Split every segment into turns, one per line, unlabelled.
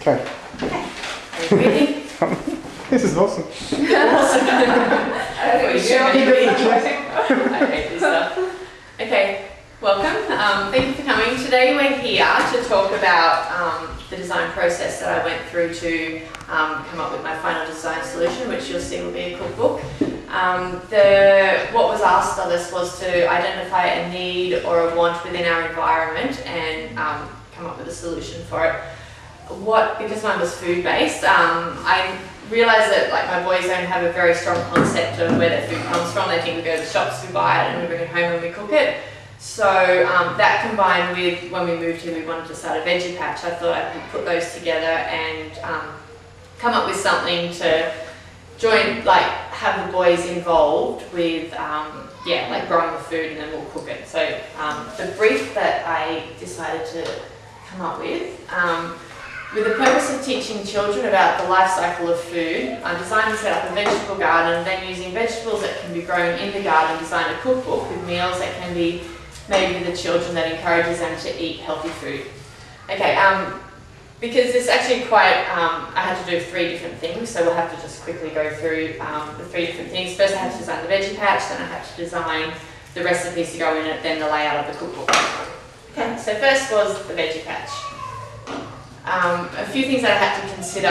Okay.
Are you ready?
This is awesome.
I hate this stuff. Okay, welcome. Thank you for coming. Today we're here to talk about the design process that I went through to come up with my final design solution, which you'll see will be a cookbook. What was asked of us was to identify a need or a want within our environment and come up with a solution for it. Because mine was food-based, I realised that my boys don't have a very strong concept of where their food comes from. They think we go to the shops, we buy it, and we bring it home and we cook it. So that combined with when we moved here, we wanted to start a veggie patch. I thought I could put those together and come up with something to join, have the boys involved with, growing the food, and then we'll cook it. So the brief that I decided to come up with the purpose of teaching children about the life cycle of food, I designed and set up a vegetable garden, then using vegetables that can be grown in the garden, design a cookbook with meals that can be made with the children that encourages them to eat healthy food. Okay, because it's actually quite, I had to do 3 different things, so we'll have to just quickly go through the 3 different things. First I had to design the veggie patch, then I had to design the recipes to go in it, then the layout of the cookbook. Okay, so first was the veggie patch. A few things that I had to consider,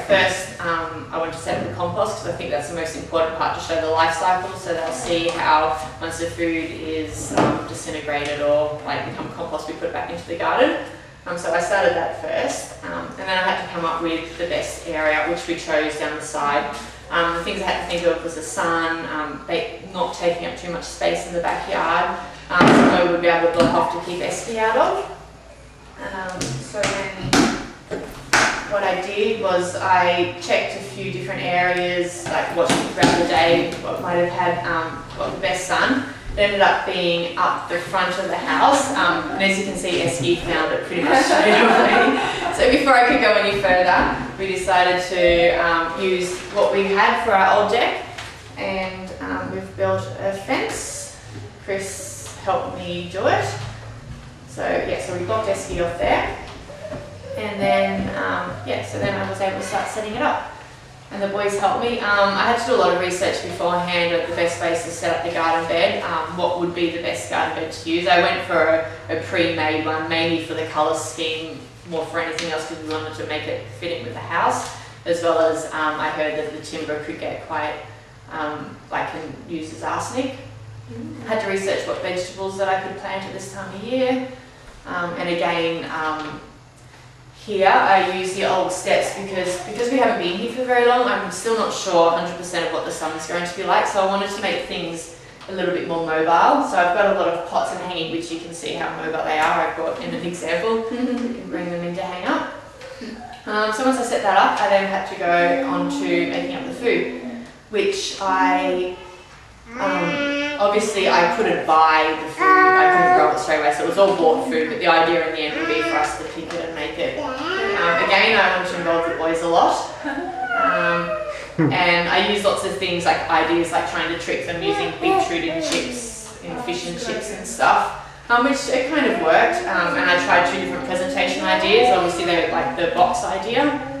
first I wanted to set up the compost because I think that's the most important part to show the life cycle, so they'll see how once the food is disintegrated or become compost, we put it back into the garden. So I started that first, and then I had to come up with the best area, which we chose down the side. The things I had to think of was the sun, not taking up too much space in the backyard, somewhere we would be able to block off to keep Esky out of. So then what I did was I checked a few different areas, watching throughout the day what might have had the best sun. It ended up being up the front of the house, and as you can see, Esky found it pretty much straight away. So before I could go any further, we decided to use what we had for our old deck, and we've built a fence. Chris helped me do it. So we blocked Esky off there, and then then I was able to start setting it up, and the boys helped me. I had to do a lot of research beforehand of the best ways to set up the garden bed, what would be the best garden bed to use. I went for a pre-made one, mainly for the colour scheme, more for anything else because we wanted to make it fit in with the house, as well as I heard that the timber could get quite, can use as arsenic. I had to research what vegetables that I could plant at this time of year. And again, here I use the old steps because we haven't been here for very long. I'm still not sure 100% of what the sun's going to be like, so I wanted to make things a little bit more mobile. So I've got a lot of pots and hanging, which you can see how mobile they are. I've got in an example. You can bring them in to hang up. So once I set that up, I then had to go on to making up the food, which obviously I couldn't buy the food, I couldn't grow it straight away, so it was all bought food, but the idea in the end would be for us to pick it and make it. Again, I wanted to involve the boys a lot, and I used lots of things ideas like trying to trick them using beetroot in chips, in fish and chips and stuff, which it kind of worked, and I tried 2 different presentation ideas. Obviously they were the box idea.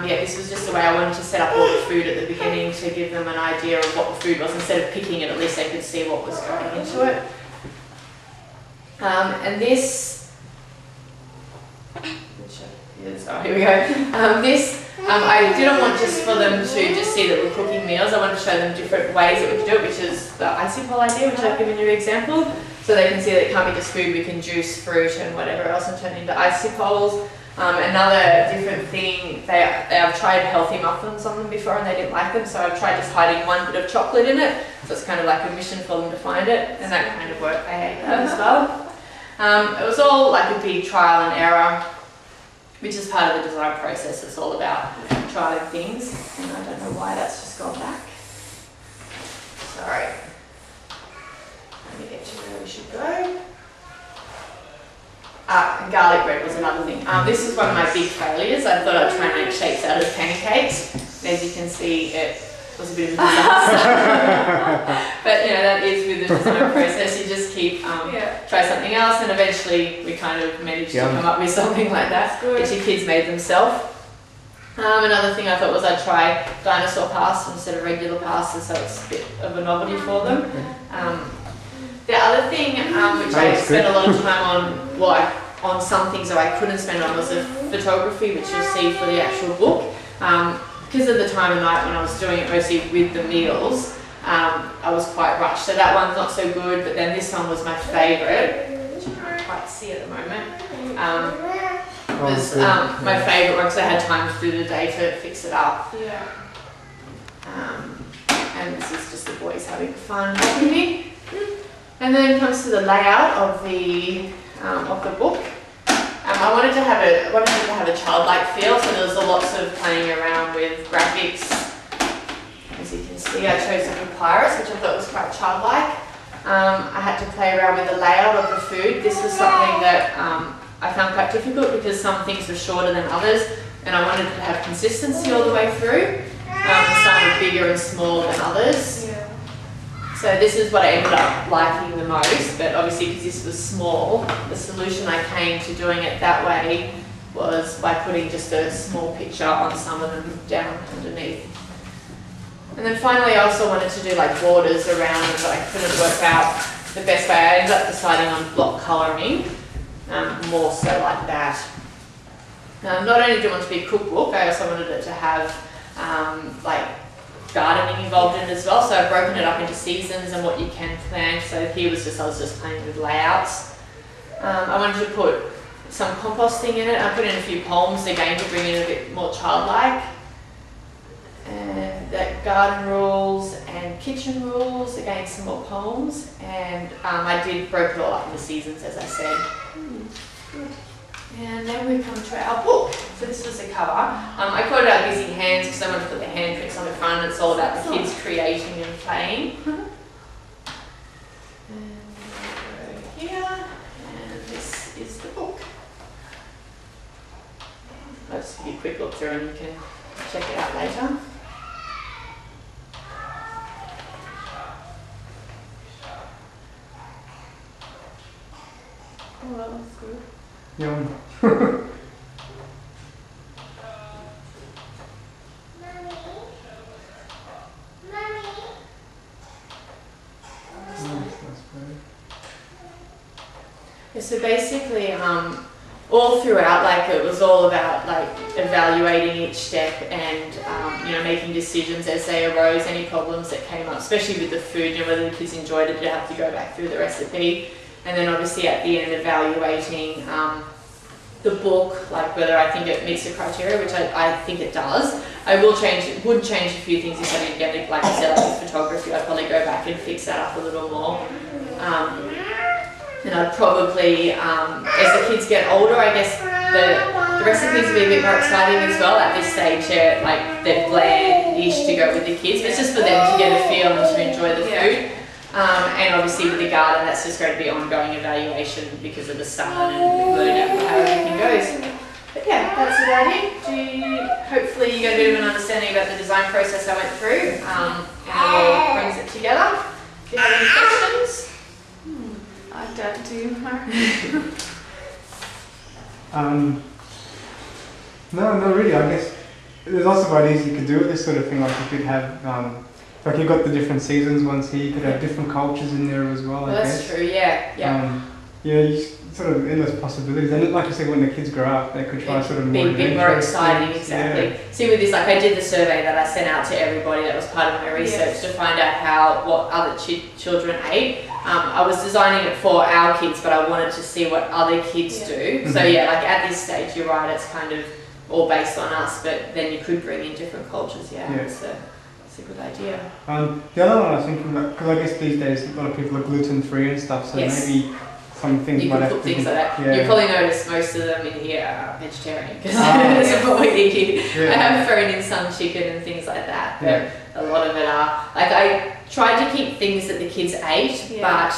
This was just the way I wanted to set up all the food at the beginning to give them an idea of what the food was. Instead of picking it, at least they could see what was going into it. And this, here we go. I didn't want just for them to just see that we're cooking meals. I wanted to show them different ways that we could do it, which is the icy pole idea, which I've given you an example. So they can see that it can't be just food, we can juice fruit and whatever else and turn it into icy poles. Another different thing, I've tried healthy muffins on them before and they didn't like them, so I've tried just hiding 1 bit of chocolate in it, so it's kind of like a mission for them to find it, and that kind of worked. They ate that as well. It was all a big trial and error, which is part of the design process. It's all about trying things, and I don't know why that's just gone back. Sorry. Let me get to where we should go. And garlic bread was another thing. This is one of my big failures. I thought I'd try and make shapes out of pancakes. And as you can see, it was a bit of a disaster. But that is with the design process. You just keep try something else, and eventually we kind of managed to come up with something like that, which the kids made themselves. Another thing I thought was I'd try dinosaur pasta instead of regular pasta, so it's a bit of a novelty for them. The other thing which I spent a lot of time on, on some things that I couldn't spend on, was the photography, which you'll see for the actual book. Because of the time of night when I was doing it mostly with the meals, I was quite rushed. So that one's not so good, but then this one was my favourite, which you can't quite see at the moment. Was my favourite one because I had time through the day to fix it up. And this is just the boys having fun with me. And then comes to the layout of the book. I wanted to have a childlike feel, so there was lots of playing around with graphics. As you can see, I chose the papyrus, which I thought was quite childlike. I had to play around with the layout of the food. This was something that I found quite difficult because some things were shorter than others, and I wanted to have consistency all the way through. Some were bigger and smaller than others. So this is what I ended up liking the most, but obviously because this was small, the solution I came to doing it that way was by putting just a small picture on some of them down underneath. And then finally I also wanted to do like borders around them, but I couldn't work out the best way. I ended up deciding on block colouring. More so like that. Not only do I want it to be a cookbook, I also wanted it to have like gardening involved in it as well. So I've broken it up into seasons and what you can plant. So here I was just playing with layouts. I wanted to put some composting in it. I put in a few poems again to bring in a bit more childlike. And that garden rules and kitchen rules, again some more poems. And I broke it all up into seasons, as I said. And then we come to our book. So this was the cover. I called it Our Busy Hands because I wanted to put the handprints on the front. It's all about the kids creating and playing. And go here, and this is the book. I'll just give you a quick look through and you can check it out later. Oh, that was good.
Yum.
So basically, all throughout, like it was all about like evaluating each step and making decisions as they arose, any problems that came up, especially with the food, whether the kids enjoyed it, you have to go back through the recipe. And then obviously at the end evaluating the book, like whether I think it meets the criteria, which I think it does. Would change a few things if I didn't get it, like I said, like with photography, I'd probably go back and fix that up a little more. And I'd probably, as the kids get older, I guess the recipes will be a bit more exciting as well. At this stage, they're bland-ish to go with the kids, but it's just for them to get a feel and to enjoy the food. And obviously with the garden, that's just going to be ongoing evaluation because of the sun and learning how everything goes. But yeah, that's about it. Hopefully you get a bit of an understanding about the design process I went through and it all brings it together. Do you have any questions?
I don't do.
No, not really. I guess there's also ways you could do with this sort of thing. Like you could have, like you've got the different seasons ones here. You could have different cultures in there as well.
Well, that's true. Yeah.
You sort of endless possibilities. And like you said, when the kids grow up, they could try sort of more
be a bit more exciting.
Things.
Exactly.
Yeah.
See, with this, like I did the survey that I sent out to everybody. That was part of my research to find out what other children ate. I was designing it for our kids, but I wanted to see what other kids do. So yeah, like at this stage, you're right. It's kind of all based on us, but then you could bring in different cultures. Yeah. It's a good idea.
The other one I was thinking about, because I guess these days a lot of people are gluten free and stuff, so maybe some things
you
might
could
have
put
to
things like that.
Yeah.
You probably notice most of them in here are vegetarian because that's what we eat here. I have thrown in some chicken and things like that, but a lot of it are like I tried to keep things that the kids ate, but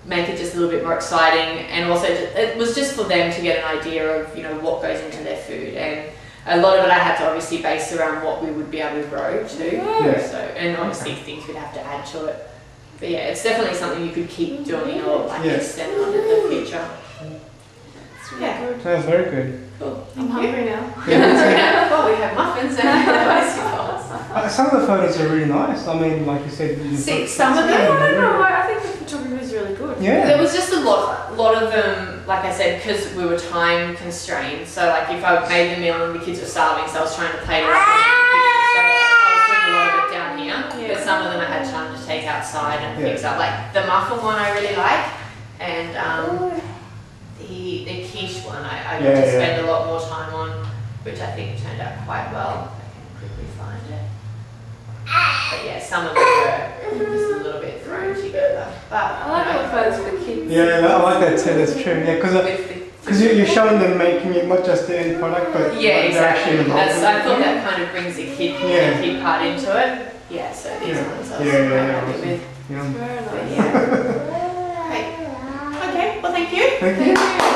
make it just a little bit more exciting, and also it was just for them to get an idea of what goes into their food. And a lot of it I had to obviously base around what we would be able to grow too.
Yeah.
So, and obviously things we'd have to add to it. But yeah, it's definitely something you could keep doing or like
Yeah.
extend on in the future.
It's really
Yeah.
good.
That's very good.
Cool.
I'm
Thank you.
hungry now.
Well, we have muffins and ice balls.
Some of the photos are really nice. I mean, like you said,
See, some of them-
I don't know. I think the photography was really good.
Yeah.
There was just a lot of them, like I said, because we were time constrained. So like if I made the meal and the kids were starving, so I was trying to play it up and make pictures. So I was doing a lot of it down here.
Yeah.
But some of them I had time to take outside and
Yeah.
fix up. Like the muffin one I really like, and the quiche one I got
Yeah,
to
yeah.
spend a lot more time on, which I think turned out quite well. I can quickly find it. But yeah, some of them were just a little bit thrown together. But
I like all the photos for the kids.
Yeah, I like that too. That's true. Yeah,
with
because you're showing them making it, not just the end product, but
yeah,
they're
exactly.
actually involved.
That's,
in
I
it.
thought that kind of brings the kid part into it. Yeah, so these
Yeah.
ones I was
Yeah,
quite
yeah,
happy
awesome.
with.
Yeah.
Very
But
nice.
yeah. Great. Okay, well thank you.
Thank you.